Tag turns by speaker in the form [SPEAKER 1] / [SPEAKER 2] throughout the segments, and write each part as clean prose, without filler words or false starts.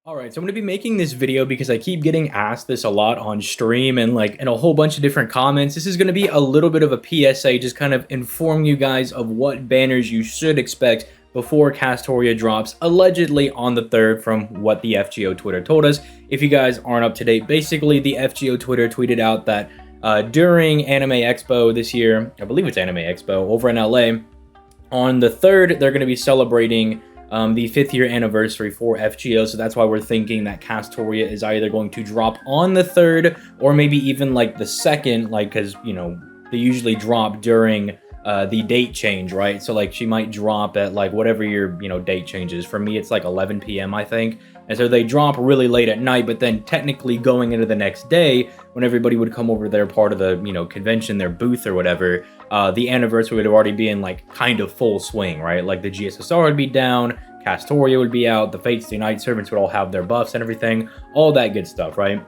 [SPEAKER 1] All right, so I'm going to be making this video because I keep getting asked this a lot on stream and in a whole bunch of different comments. This is going to be a little bit of a PSA, just kind of inform you guys of what banners you should expect before Castoria drops, allegedly on the 3rd from what the FGO Twitter told us. If you guys aren't up to date, basically the FGO Twitter tweeted out that during Anime Expo this year, I believe it's Anime Expo over in LA, on the 3rd, they're going to be celebrating the 5th year anniversary for FGO, so that's why we're thinking that Castoria is either going to drop on the 3rd or maybe even like the 2nd, because they usually drop during the date change, right? So she might drop at whatever your date changes. For me, it's 11 p.m. I think, and so they drop really late at night. But then technically going into the next day, when everybody would come over their part of the convention, their booth or whatever, the anniversary would already be in kind of full swing, right? The GSSR would be down, Castoria would be out, the Fates, the Night Servants would all have their buffs and everything, all that good stuff, right?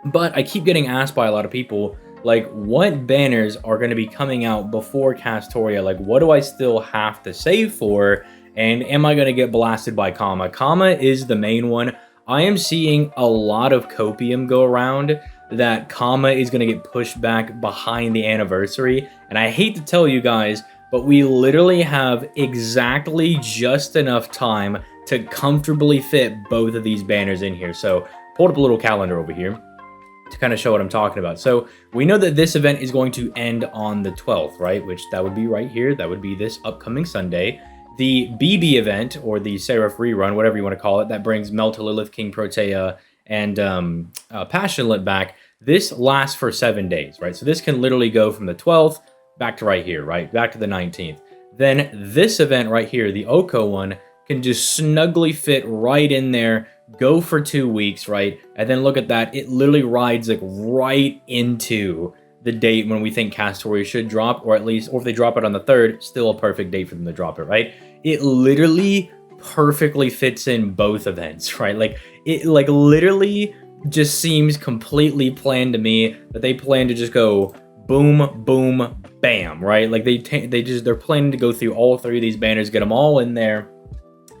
[SPEAKER 1] But I keep getting asked by a lot of people, what banners are going to be coming out before Castoria? What do I still have to save for? And am I going to get blasted by Kama? Kama is the main one. I am seeing a lot of copium go around that Kama is going to get pushed back behind the anniversary. And I hate to tell you guys, but we literally have exactly just enough time to comfortably fit both of these banners in here. So pulled up a little calendar over here to kind of show what I'm talking about. So we know that this event is going to end on the 12th, right? Which that would be right here. That would be this upcoming Sunday. The BB event, or the Seraph rerun, whatever you want to call it, that brings Melta, Lilith, King Protea, and Passionate back. This lasts for 7 days, right? So this can literally go from the 12th back to right here, right? Back to the 19th. Then this event right here, the Oko one, can just snugly fit right in there, go for 2 weeks, right? And then look at that. It literally rides right into the date when we think Castoria should drop, or if they drop it on the 3rd, still a perfect date for them to drop it, right? It literally perfectly fits in both events, right? It literally just seems completely planned to me that they plan to just go boom, boom, bam, right? They're planning to go through all 3 of these banners, get them all in there,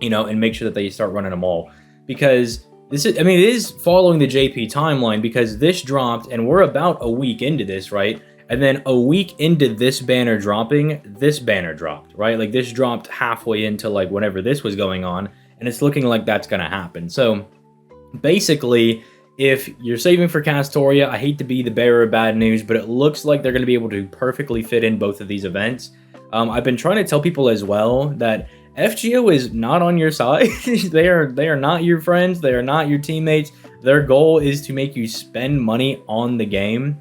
[SPEAKER 1] and make sure that they start running them all. Because it is following the JP timeline, because this dropped and we're about a week into this, right? And then a week into this banner dropping, this banner dropped, right? This dropped halfway into whenever this was going on, and it's looking like that's gonna happen. So basically, if you're saving for Castoria, I hate to be the bearer of bad news, but it looks like they're gonna be able to perfectly fit in both of these events. I've been trying to tell people as well that FGO is not on your side. They are not your friends. They are not your teammates. Their goal is to make you spend money on the game.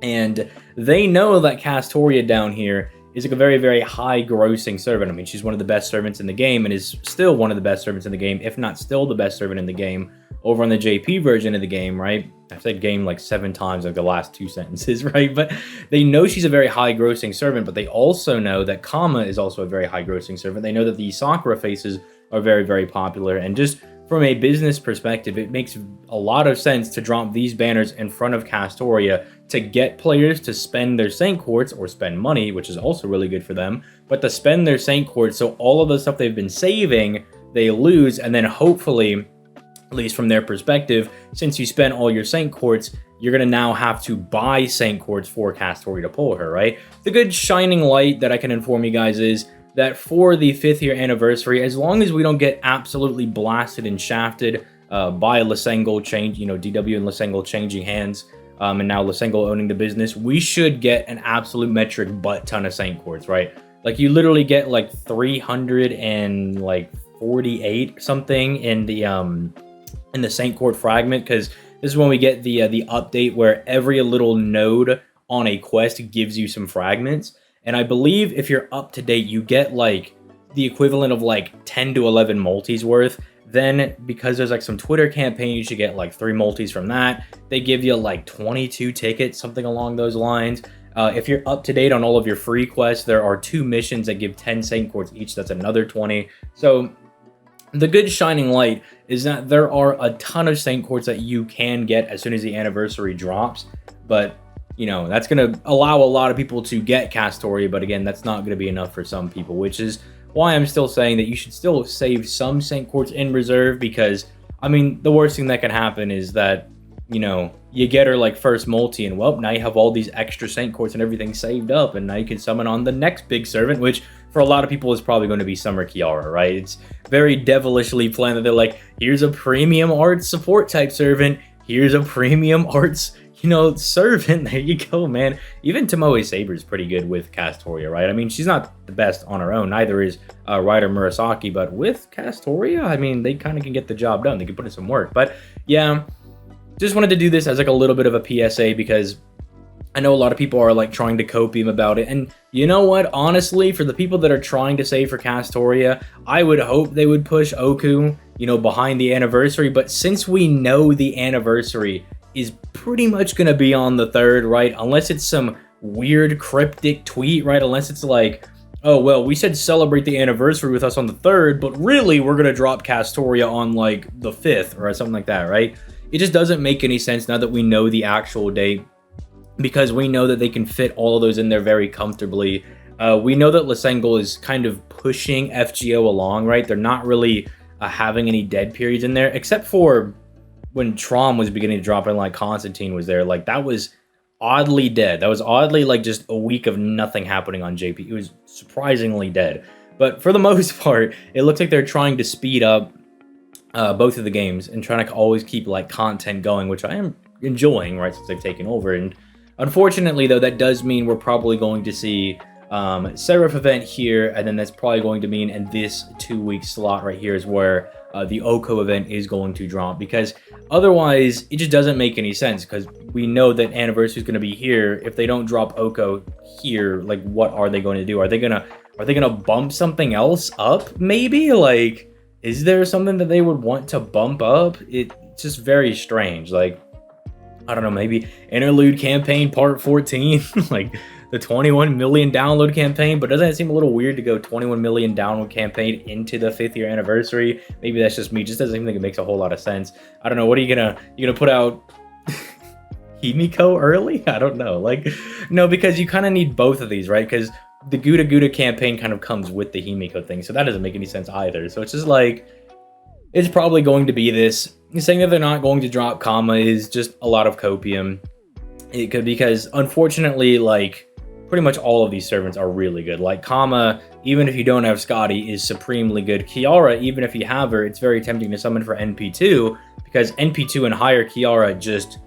[SPEAKER 1] And they know that Castoria down here is a very, very high grossing servant. I mean, she's one of the best servants in the game and is still one of the best servants in the game, if not still the best servant in the game over on the JP version of the game, right? I've said game 7 times the last 2 sentences, right? But they know she's a very high grossing servant, but they also know that Kama is also a very high grossing servant. They know that the Sakura faces are very, very popular. And just from a business perspective, it makes a lot of sense to drop these banners in front of Castoria to get players to spend their Saint Quartz, or spend money, which is also really good for them, but to spend their Saint Quartz, so all of the stuff they've been saving, they lose, and then hopefully, at least from their perspective, since you spent all your Saint Quartz, you're going to now have to buy Saint Quartz for Castoria to pull her, right? The good shining light that I can inform you guys is that for the 5th year anniversary, as long as we don't get absolutely blasted and shafted by Lysengal DW and Lysengal changing hands, and now Lysengal owning the business, we should get an absolute metric butt ton of Saint Quartz, right? You literally get 348 something in the Saint Quartz fragment, because this is when we get the update where every little node on a quest gives you some fragments. And I believe if you're up to date, you get the equivalent of 10 to 11 multis worth. Then because there's some Twitter campaigns, you get 3 multis from that. They give you 22 tickets, something along those lines. If you're up to date on all of your free quests, there are 2 missions that give 10 Saint Quartz each. That's another 20. So the good shining light is that there are a ton of Saint Quartz that you can get as soon as the anniversary drops. But that's going to allow a lot of people to get Castoria, but again, that's not going to be enough for some people, which is why I'm still saying that you should still save some Saint Quartz in reserve, because I mean, the worst thing that can happen is that, you know, you get her like first multi, and well, now you have all these extra Saint Courts and everything saved up, and now you can summon on the next big servant, which for a lot of people is probably going to be Summer Kiara, right? It's very devilishly planned that they're like, here's a premium arts support type servant, here's a premium arts, you know, servant. There you go, man. Even Tomoe Saber is pretty good with Castoria, right? I mean, she's not the best on her own. Neither is Ryder Murasaki, but with Castoria, I mean, they kind of can get the job done. They can put in some work. But yeah, just wanted to do this as like a little bit of a PSA because I know a lot of people are like trying to copium about it. And you know what? Honestly, for the people that are trying to save for Castoria, I would hope they would push Oku, you know, behind the anniversary. But since we know the anniversary is pretty much going to be on the 3rd, right? Unless it's some weird cryptic tweet, right? Unless it's like, oh, well, we said celebrate the anniversary with us on the 3rd, but really we're going to drop Castoria on like the 5th or something like that, right? It just doesn't make any sense now that we know the actual date, because we know that they can fit all of those in there very comfortably. We know that Lisengel is kind of pushing FGO along, right? They're not really having any dead periods in there, except for when Trom was beginning to drop and like Constantine was there. Like that was oddly dead. That was oddly like just a week of nothing happening on JP. It was surprisingly dead. But for the most part, it looks like they're trying to speed up both of the games and trying to always keep like content going, which I am enjoying, right, since they've taken over. And unfortunately, though, that does mean we're probably going to see Seraph event here, and then that's probably going to mean in this 2-week slot right here is where the Oko event is going to drop, because otherwise it just doesn't make any sense, because we know that anniversary is going to be here. If they don't drop Oko here, like what are they going to do? Are they gonna bump something else up? Maybe, like, is there something that they would want to bump up? It's just very strange. Like, I don't know, maybe Interlude Campaign Part 14, like the 21 million download campaign. But doesn't it seem a little weird to go 21 million download campaign into the 5th year anniversary? Maybe that's just me. Just doesn't seem like it makes a whole lot of sense. I don't know. What are you gonna put out Himiko early? I don't know. Like, no, because you kind of need both of these, right? Because the Gouda Gouda campaign kind of comes with the Himiko thing, so that doesn't make any sense either. So it's just like, it's probably going to be this. Saying that they're not going to drop Kama is just a lot of copium. It could, because unfortunately, like, pretty much all of these servants are really good. Like Kama, even if you don't have Scotty, is supremely good. Kiara, even if you have her, it's very tempting to summon for NP2, because NP2 and higher Kiara just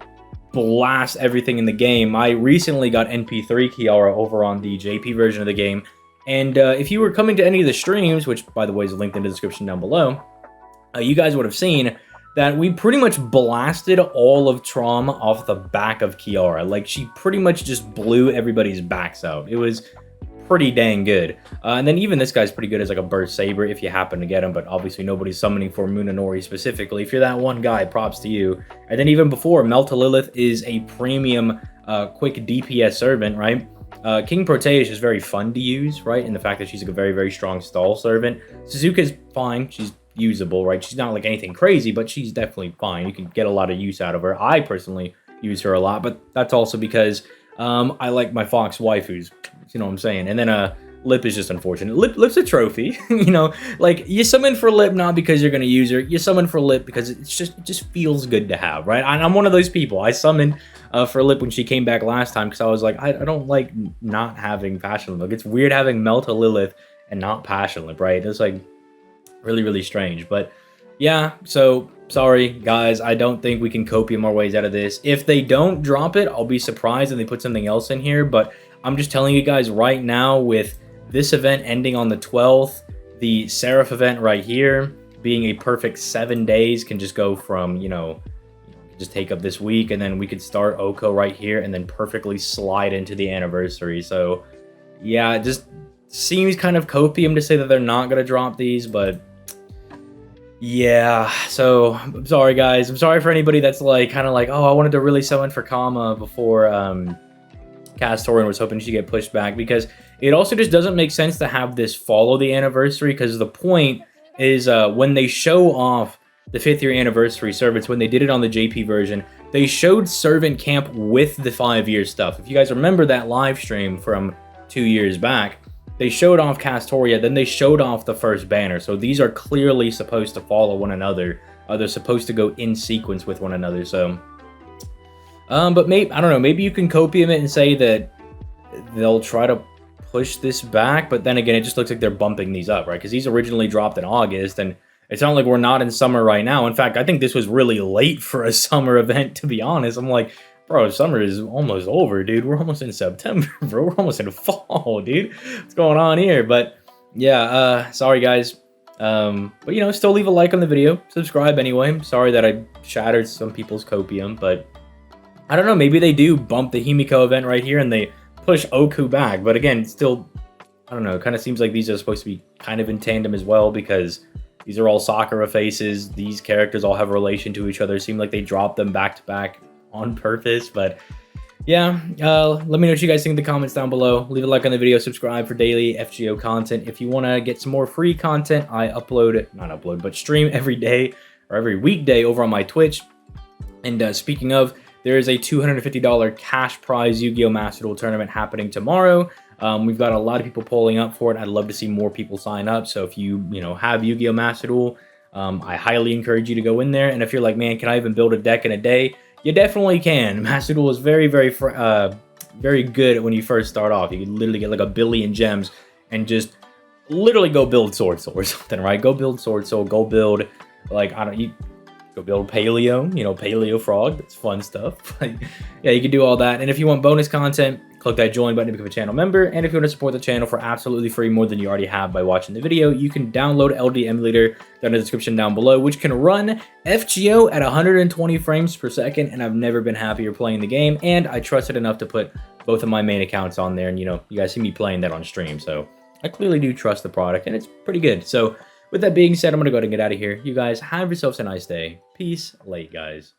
[SPEAKER 1] blast everything in the game. I recently got NP3 Kiara over on the JP version of the game, and if you were coming to any of the streams, which by the way is linked in the description down below, you guys would have seen that we pretty much blasted all of Trom off the back of Kiara. Like, she pretty much just blew everybody's backs out. It was pretty dang good. And then even this guy's pretty good as like a burst saber if you happen to get him, but obviously nobody's summoning for Munanori specifically. If you're that one guy, props to you. And then even before, Melta Lilith is a premium quick DPS servant, right? King Proteus is very fun to use, right? In the fact that she's like a very, very strong stall servant. Suzuka's fine. She's usable, right? She's not like anything crazy, but she's definitely fine. You can get a lot of use out of her. I personally use her a lot, but that's also because I like my Fox waifus, you know what I'm saying? And then Lip is just unfortunate. Lip's a trophy, you know, like you summon for Lip not because you're gonna use her, you summon for Lip because it just feels good to have, right? I'm one of those people. I summoned for Lip when she came back last time because I was like, I don't like not having Passion Lip. Like, it's weird having Melta Lilith and not Passion Lip, right? It's like really, really strange. But yeah, so sorry guys, I don't think we can copium our ways out of this. If they don't drop it, I'll be surprised and they put something else in here. But I'm just telling you guys right now, with this event ending on the 12th, the Seraph event right here being a perfect 7 days can just go from, you know, just take up this week, and then we could start Oko right here and then perfectly slide into the anniversary. So yeah, it just seems kind of copium to say that they're not going to drop these, but yeah, so I'm sorry guys. I'm sorry for anybody that's like kind of like, oh, I wanted to really summon for Kama before Castoria was hoping she'd get pushed back, because it also just doesn't make sense to have this follow the anniversary, because the point is when they show off the 5th year anniversary servants, when they did it on the JP version, they showed servant camp with the 5-year stuff. If you guys remember that live stream from 2 years back, they showed off Castoria, then they showed off the first banner. So these are clearly supposed to follow one another. they're supposed to go in sequence with one another. So, but maybe, I don't know, maybe you can copium it and say that they'll try to push this back, but then again, it just looks like they're bumping these up, right? Because these originally dropped in August, and it's not like we're not in summer right now. In fact, I think this was really late for a summer event, to be honest. I'm like, bro, summer is almost over, dude. We're almost in September, bro. We're almost in fall, dude. What's going on here? But yeah, sorry guys. But you know, still leave a like on the video. Subscribe anyway. Sorry that I shattered some people's copium, but I don't know. Maybe they do bump the Himiko event right here and they push Oku back. But again, still, I don't know. It kind of seems like these are supposed to be kind of in tandem as well, because these are all Sakura faces. These characters all have a relation to each other. Seem like they dropped them back to back on purpose. But yeah, let me know what you guys think in the comments down below. Leave a like on the video, subscribe for daily FGO content. If you want to get some more free content, I stream every day or every weekday over on my Twitch. And speaking of, there is a $250 cash prize Yu-Gi-Oh! Master Duel tournament happening tomorrow. We've got a lot of people pulling up for it. I'd love to see more people sign up. So if you have Yu-Gi-Oh! Master Duel, I highly encourage you to go in there. And if you're like, man, can I even build a deck in a day? You definitely can. Master Duel is very, very good when you first start off. You can literally get like 1 billion gems and just literally go build Sword Soul or something, right? Go build Sword Soul. Go build, like, go build Paleo, Paleo Frog. That's fun stuff. Yeah, you can do all that. And if you want bonus content, click that join button to become a channel member. And if you want to support the channel for absolutely free, more than you already have by watching the video, you can download LD Emulator down in the description down below, which can run FGO at 120 frames per second. And I've never been happier playing the game. And I trust it enough to put both of my main accounts on there. And you guys see me playing that on stream. So I clearly do trust the product and it's pretty good. So with that being said, I'm going to go ahead and get out of here. You guys have yourselves a nice day. Peace. Late, guys.